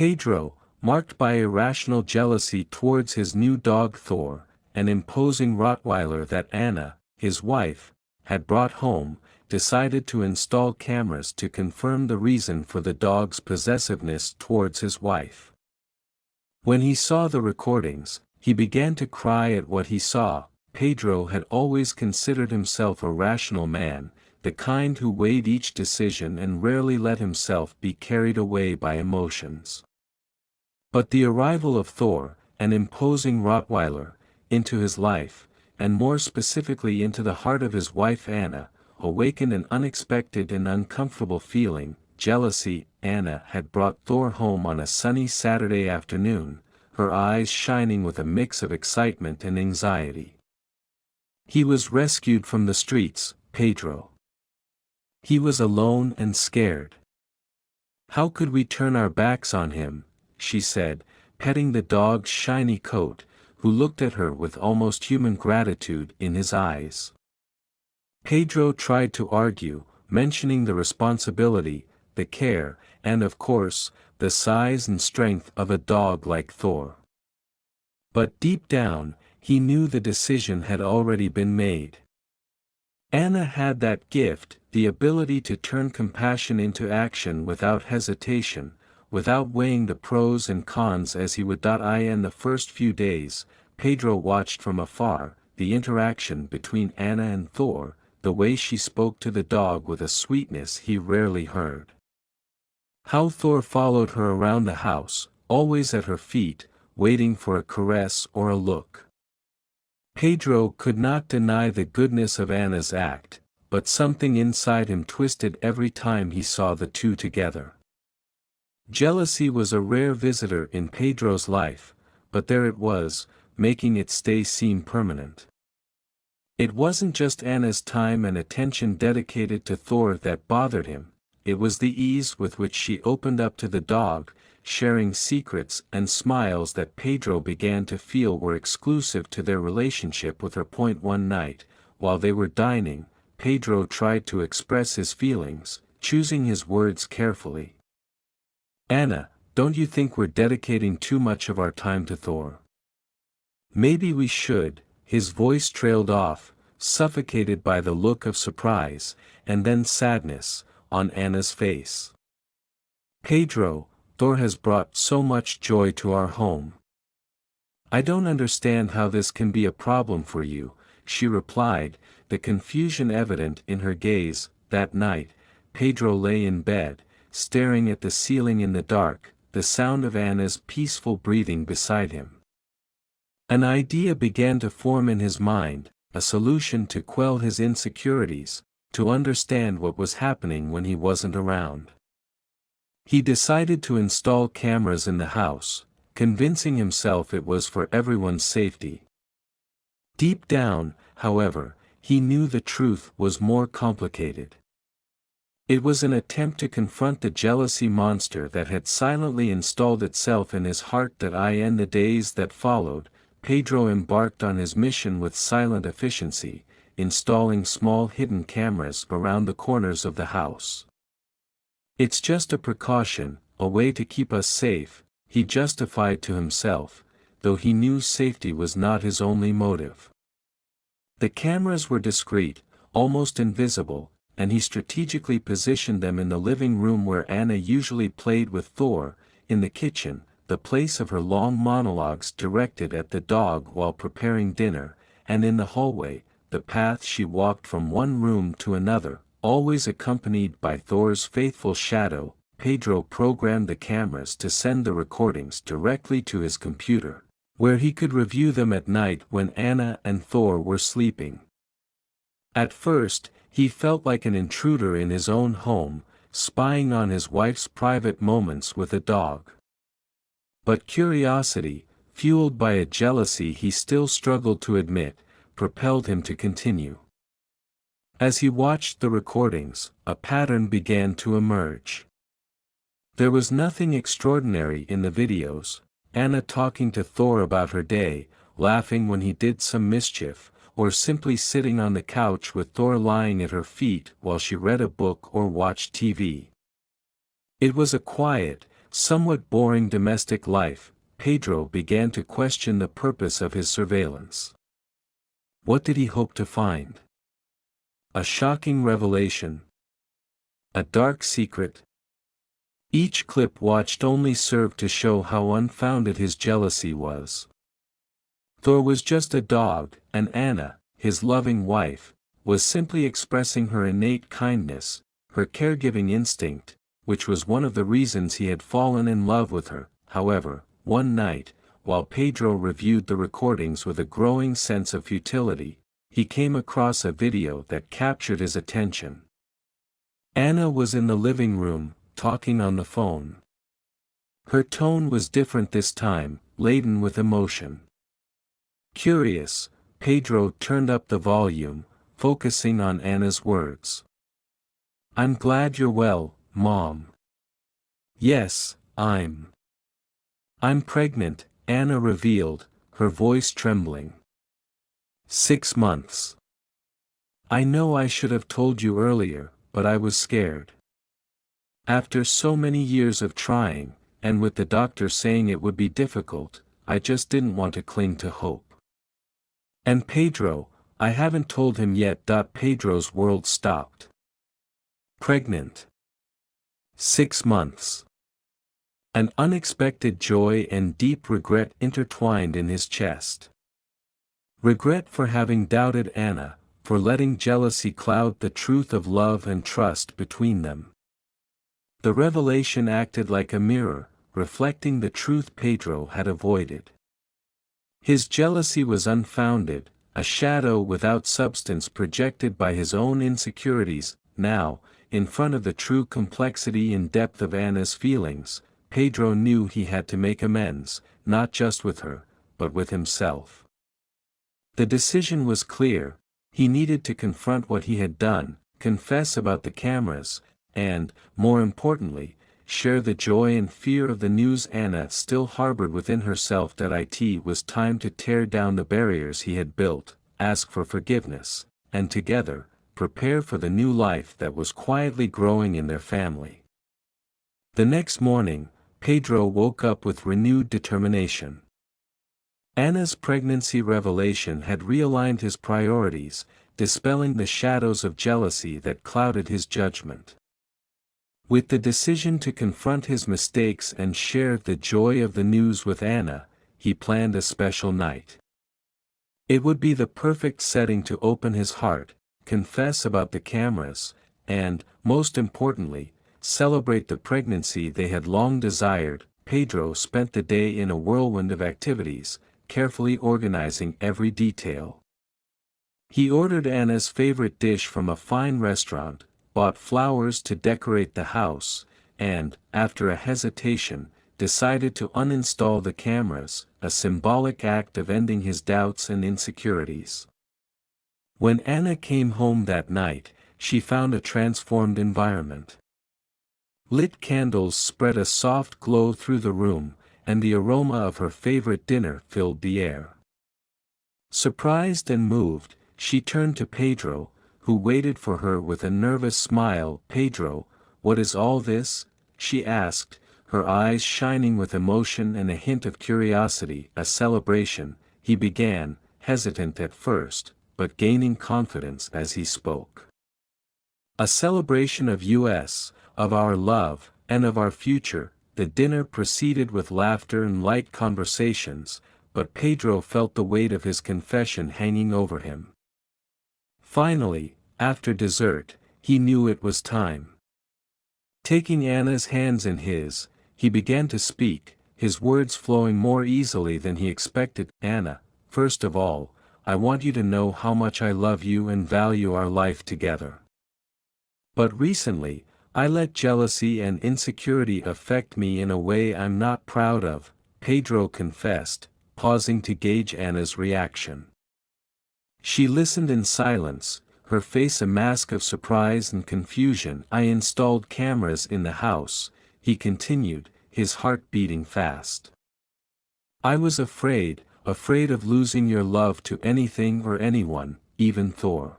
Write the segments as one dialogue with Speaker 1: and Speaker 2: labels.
Speaker 1: Pedro, marked by irrational jealousy towards his new dog Thor, an imposing Rottweiler that Anna, his wife, had brought home, decided to install cameras to confirm the reason for the dog's possessiveness towards his wife. When he saw the recordings, he began to cry at what he saw. Pedro had always considered himself a rational man, the kind who weighed each decision and rarely let himself be carried away by emotions. But the arrival of Thor, an imposing Rottweiler, into his life, and more specifically into the heart of his wife Anna, awakened an unexpected and uncomfortable feeling, jealousy. Anna had brought Thor home on a sunny Saturday afternoon, her eyes shining with a mix of excitement and anxiety. He was rescued from the streets, Pedro. He was alone and scared. How could we turn our backs on him, she said, petting the dog's shiny coat, who looked at her with almost human gratitude in his eyes. Pedro tried to argue, mentioning the responsibility, the care, and of course, the size and strength of a dog like Thor. But deep down, he knew the decision had already been made. Anna had that gift, the ability to turn compassion into action without hesitation, without weighing the pros and cons as he would. In the first few days, Pedro watched from afar, the interaction between Anna and Thor, the way she spoke to the dog with a sweetness he rarely heard. How Thor followed her around the house, always at her feet, waiting for a caress or a look. Pedro could not deny the goodness of Anna's act, but something inside him twisted every time he saw the two together. Jealousy was a rare visitor in Pedro's life, but there it was, making its stay seem permanent. It wasn't just Anna's time and attention dedicated to Thor that bothered him, it was the ease with which she opened up to the dog, sharing secrets and smiles that Pedro began to feel were exclusive to their relationship with her. One night, while they were dining, Pedro tried to express his feelings, choosing his words carefully. "Anna, don't you think we're dedicating too much of our time to Thor? Maybe we should." His voice trailed off, suffocated by the look of surprise, and then sadness, on Anna's face. "Pedro, Thor has brought so much joy to our home. I don't understand how this can be a problem for you," she replied, the confusion evident in her gaze. That night, Pedro lay in bed, staring at the ceiling in the dark, the sound of Anna's peaceful breathing beside him. An idea began to form in his mind, a solution to quell his insecurities, to understand what was happening when he wasn't around. He decided to install cameras in the house, convincing himself it was for everyone's safety. Deep down, however, he knew the truth was more complicated. It was an attempt to confront the jealousy monster that had silently installed itself in his heart. In the days that followed, Pedro embarked on his mission with silent efficiency, installing small hidden cameras around the corners of the house. "It's just a precaution, a way to keep us safe," he justified to himself, though he knew safety was not his only motive. The cameras were discreet, almost invisible, and he strategically positioned them in the living room where Anna usually played with Thor, in the kitchen, the place of her long monologues directed at the dog while preparing dinner, and in the hallway, the path she walked from one room to another, always accompanied by Thor's faithful shadow. Pedro programmed the cameras to send the recordings directly to his computer, where he could review them at night when Anna and Thor were sleeping. At first, he felt like an intruder in his own home, spying on his wife's private moments with a dog. But curiosity, fueled by a jealousy he still struggled to admit, propelled him to continue. As he watched the recordings, a pattern began to emerge. There was nothing extraordinary in the videos: Anna talking to Thor about her day, laughing when he did some mischief, or simply sitting on the couch with Thor lying at her feet while she read a book or watched TV. It was a quiet, somewhat boring domestic life, Pedro began to question the purpose of his surveillance. What did he hope to find? A shocking revelation? A dark secret? Each clip watched only served to show how unfounded his jealousy was. Thor was just a dog, and Anna, his loving wife, was simply expressing her innate kindness, her caregiving instinct, which was one of the reasons he had fallen in love with her. However, one night, while Pedro reviewed the recordings with a growing sense of futility, he came across a video that captured his attention. Anna was in the living room, talking on the phone. Her tone was different this time, laden with emotion. Curious, Pedro turned up the volume, focusing on Anna's words. "I'm glad you're well, Mom." "Yes, I'm pregnant," Anna revealed, her voice trembling. 6 months. "I know I should have told you earlier, but I was scared. After so many years of trying, and with the doctor saying it would be difficult, I just didn't want to cling to hope. And Pedro, I haven't told him yet." Pedro's world stopped. Pregnant. 6 months. An unexpected joy and deep regret intertwined in his chest. Regret for having doubted Anna, for letting jealousy cloud the truth of love and trust between them. The revelation acted like a mirror, reflecting the truth Pedro had avoided. His jealousy was unfounded, a shadow without substance projected by his own insecurities. Now, in front of the true complexity and depth of Anna's feelings, Pedro knew he had to make amends, not just with her, but with himself. The decision was clear: he needed to confront what he had done, confess about the cameras, and, more importantly, share the joy and fear of the news Anna still harbored within herself. It was time to tear down the barriers he had built, ask for forgiveness, and together, prepare for the new life that was quietly growing in their family. The next morning, Pedro woke up with renewed determination. Anna's pregnancy revelation had realigned his priorities, dispelling the shadows of jealousy that clouded his judgment. With the decision to confront his mistakes and share the joy of the news with Anna, he planned a special night. It would be the perfect setting to open his heart, confess about the cameras, and, most importantly, celebrate the pregnancy they had long desired. Pedro spent the day in a whirlwind of activities, carefully organizing every detail. He ordered Anna's favorite dish from a fine restaurant, bought flowers to decorate the house, and, after a hesitation, decided to uninstall the cameras, a symbolic act of ending his doubts and insecurities. When Anna came home that night, she found a transformed environment. Lit candles spread a soft glow through the room, and the aroma of her favorite dinner filled the air. Surprised and moved, she turned to Pedro, who waited for her with a nervous smile. "Pedro, what is all this?" she asked, her eyes shining with emotion and a hint of curiosity. "A celebration," he began, hesitant at first, but gaining confidence as he spoke. "A celebration of us, of our love, and of our future." The dinner proceeded with laughter and light conversations, but Pedro felt the weight of his confession hanging over him. Finally, after dessert, he knew it was time. Taking Anna's hands in his, he began to speak, his words flowing more easily than he expected. "Anna, first of all, I want you to know how much I love you and value our life together. But recently, I let jealousy and insecurity affect me in a way I'm not proud of," Pedro confessed, pausing to gauge Anna's reaction. She listened in silence, her face a mask of surprise and confusion. "I installed cameras in the house," he continued, his heart beating fast. "I was afraid of losing your love to anything or anyone, even Thor."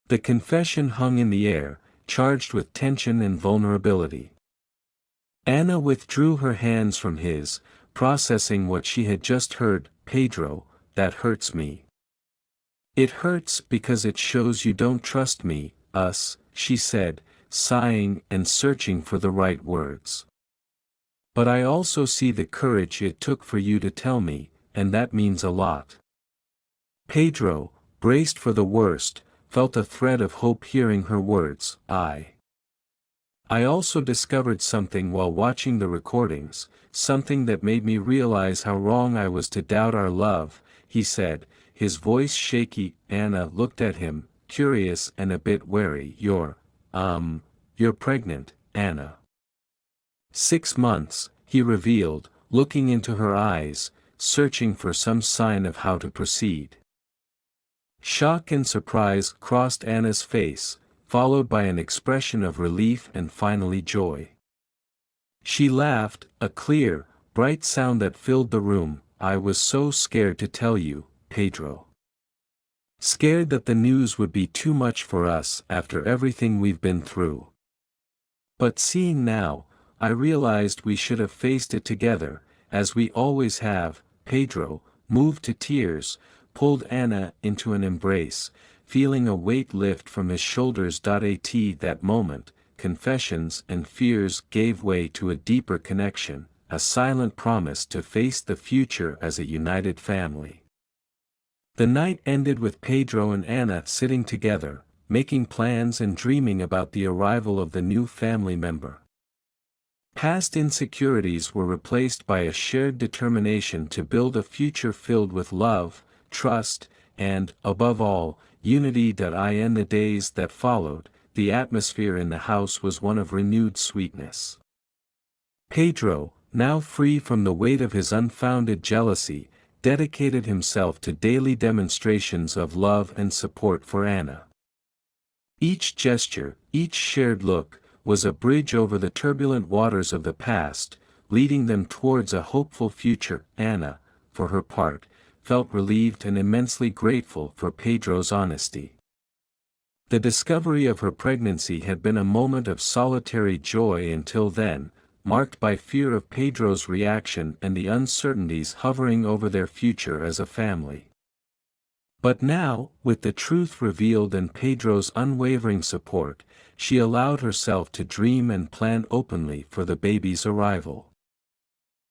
Speaker 1: The confession hung in the air, charged with tension and vulnerability. Anna withdrew her hands from his, processing what she had just heard. Pedro, that hurts me. It hurts because it shows you don't trust me, us, she said, sighing and searching for the right words. But I also see the courage it took for you to tell me, and that means a lot. Pedro, braced for the worst, felt a thread of hope hearing her words. I also discovered something while watching the recordings, something that made me realize how wrong I was to doubt our love, he said, his voice shaky. Anna looked at him, curious and a bit wary. You're pregnant, Anna. 6 months, he revealed, looking into her eyes, searching for some sign of how to proceed. Shock and surprise crossed Anna's face, followed by an expression of relief and finally joy. She laughed, a clear, bright sound that filled the room. I was so scared to tell you, Pedro. Scared that the news would be too much for us after everything we've been through. But seeing now, I realized we should have faced it together, as we always have. Pedro, moved to tears, pulled Anna into an embrace, feeling a weight lift from his shoulders. At that moment, confessions and fears gave way to a deeper connection, a silent promise to face the future as a united family. The night ended with Pedro and Anna sitting together, making plans and dreaming about the arrival of the new family member. Past insecurities were replaced by a shared determination to build a future filled with love, trust, and, above all, unity. In the days that followed, the atmosphere in the house was one of renewed sweetness. Pedro, now free from the weight of his unfounded jealousy, dedicated himself to daily demonstrations of love and support for Anna. Each gesture, each shared look, was a bridge over the turbulent waters of the past, leading them towards a hopeful future. Anna, for her part, felt relieved and immensely grateful for Pedro's honesty. The discovery of her pregnancy had been a moment of solitary joy until then, marked by fear of Pedro's reaction and the uncertainties hovering over their future as a family. But now, with the truth revealed and Pedro's unwavering support, she allowed herself to dream and plan openly for the baby's arrival.